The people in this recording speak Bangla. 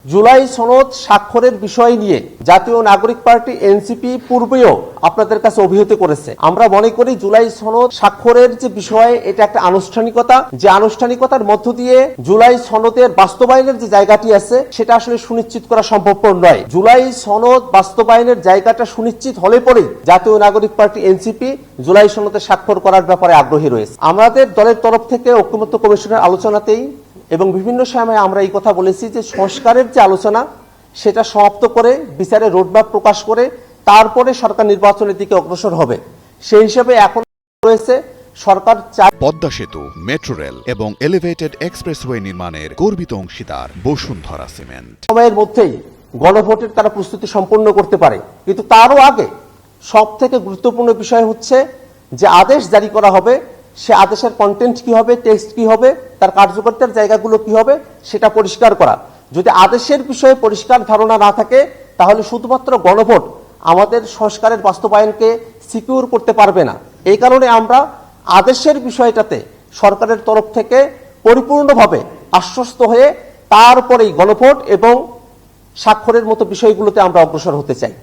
জুলাই সনদ স্বাক্ষরের বিষয় নিয়ে জাতীয় নাগরিক পার্টি এনসিপি পূর্বেও আপনাদের কাছে অভিহিত করেছে। আমরা মনে করি জুলাই সনদ স্বাক্ষরের যে বিষয়, এটা একটা আনুষ্ঠানিকতা, যে আনুষ্ঠানিকতার মধ্য দিয়ে জুলাই সনদের বাস্তবায়নের যে জায়গাটি আছে সেটা আসলে সুনিশ্চিত করা সম্ভবপর নয়। জুলাই সনদ বাস্তবায়নের জায়গাটা সুনিশ্চিত হলে পরেই জাতীয় নাগরিক পার্টি এনসিপি জুলাই সনদে স্বাক্ষর করার ব্যাপারে আগ্রহী রয়েছে। আমাদের দলের তরফ থেকে ঐকমত্য কমিশনের আলোচনাতেই এবং বিভিন্ন সময়ে আমরা এই কথা বলেছি যে সংস্কারের যে আলোচনা সেটা সমাপ্ত করে বিচারের রোডম্যাপ প্রকাশ করে তারপরে সরকার নির্বাচনের দিকে অগ্রসর হবে। সেই হিসেবে এখন রয়েছে সরকার পদ্মা সেতু, মেট্রো রেল এবং এলিভেটেড এক্সপ্রেসওয়ে নির্মাণের গর্বিত অংশীদার বসুন্ধরা সিমেন্ট। সময়ের মধ্যেই গণভোটের তারা প্রস্তুতি সম্পন্ন করতে পারে, কিন্তু তারও আগে সব থেকে গুরুত্বপূর্ণ বিষয় হচ্ছে যে আদেশ জারি করা হবে, সে আদেশের কন্টেন্ট কি হবে, টেক্সট কি হবে, তার কার্যকরিতার জায়গাগুলো কি হবে সেটা পরিষ্কার করা। যদি আদেশের বিষয়ে পরিষ্কার ধারণা না থাকে তাহলে শুধুমাত্র গণভোট আমাদের সংস্কারের বাস্তবায়নকে সিকিউর করতে পারবে না। এই কারণে আমরা আদেশের বিষয়টাতে সরকারের তরফ থেকে পরিপূর্ণভাবে আশ্বস্ত হয়ে তারপরেই গণভোট এবং স্বাক্ষরের মতো বিষয়গুলোতে আমরা অগ্রসর হতে চাই।